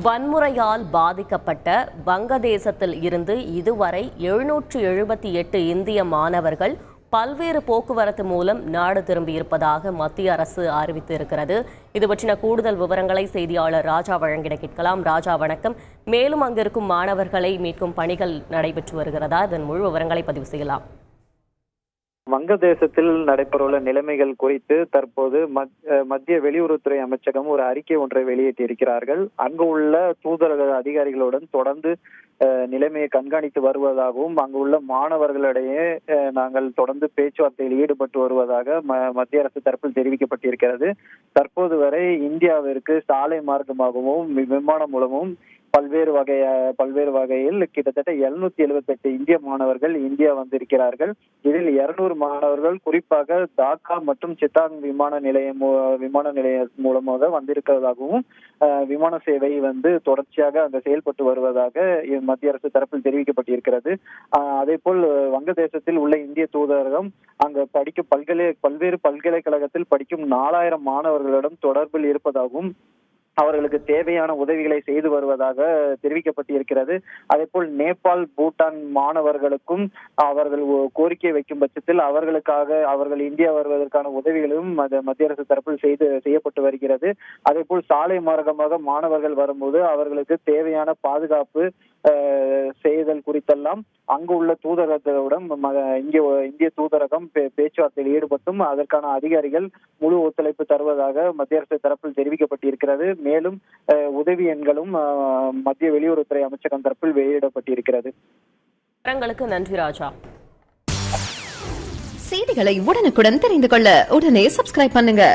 வன்முறையால் பாதிக்கப்பட்ட வங்கதேசத்தில் இருந்து இதுவரை 778 இந்திய மாணவர்கள் பல்வேறு போக்குவரத்து மூலம் நாடு திரும்பியிருப்பதாக மத்திய அரசு அறிவித்திருக்கிறது. இது பற்றின கூடுதல் விவரங்களை செய்தியாளர் ராஜா வழங்கிட கேட்கலாம். ராஜா, வணக்கம். மேலும் அங்கிருக்கும் மாணவர்களை மீட்கும் பணிகள் நடைபெற்று வருகிறதா? இதன் முழு விவரங்களை பதிவு செய்யலாம். வங்கதேசத்தில் நடைபெறவுள்ள நிலைமைகள் குறித்து தற்போது மத்திய வெளியுறவுத்துறை அமைச்சகம் ஒரு அறிக்கை ஒன்றை வெளியிட்டிருக்கிறார்கள். அங்கு உள்ள தூதரக அதிகாரிகளுடன் தொடர்ந்து நிலைமையை கண்காணித்து வருவதாகவும் அங்கு உள்ள மாணவர்களிடையே நாங்கள் தொடர்ந்து பேச்சுவார்த்தையில் ஈடுபட்டு வருவதாக மத்திய அரசு தரப்பில் தெரிவிக்கப்பட்டிருக்கிறது. தற்போது வரை இந்தியாவிற்கு சாலை மார்க்கமாகவும் விமானம் மூலமும் பல்வேறு வகையில் கிட்டத்தட்ட 778 இந்திய மாணவர்கள் இந்தியா வந்திருக்கிறார்கள். இதில் 200 மாணவர்கள் குறிப்பாக டாக்கா மற்றும் சித்தாங் விமான நிலையம் மூலமாக வந்திருக்கிறதாகவும் விமான சேவை தொடர்ச்சியாக அங்கு செயல்பட்டு வருவதாக மத்திய அரசு தரப்பில் தெரிவிக்கப்பட்டிருக்கிறது. அதே போல் வங்கதேசத்தில் உள்ள இந்திய தூதரகம் அங்கு படிக்கும் பல்வேறு பல்கலைக்கழகத்தில் படிக்கும் 4000 மாணவர்களிடம் தொடர்பில் இருப்பதாகவும் அவர்களுக்கு தேவையான உதவிகளை செய்து வருவதாக தெரிவிக்கப்பட்டிருக்கிறது. அதே போல் நேபாள், பூட்டான் மாணவர்களுக்கும் அவர்கள் கோரிக்கை வைக்கும் பட்சத்தில் அவர்கள் இந்தியா வருவதற்கான உதவிகளும் மத்திய அரசு தரப்பில் செய்யப்பட்டு வருகிறது. அதே போல் சாலை மார்க்கமாக மாணவர்கள் வரும்போது அவர்களுக்கு தேவையான பாதுகாப்பு செய்தல் குறித்தெல்லாம் அங்கு உள்ள தூதரகத்துடன் இந்திய தூதரகம் பேச்சுவார்த்தையில் ஈடுபட்டும் அதற்கான அதிகாரிகள் முழு ஒத்துழைப்பு தருவதாக மத்திய அரசு தரப்பில் தெரிவிக்கப்பட்டிருக்கிறது. மேலும் உதவி எண்களும் மத்திய வெளியுறவுத்துறை அமைச்சகம் தரப்பில் வெளியிடப்பட்டிருக்கிறது. நன்றி ராஜா. செய்திகளை உடனுக்குடன் தெரிந்து கொள்ள உடனே சப்ஸ்கிரைப் பண்ணுங்க.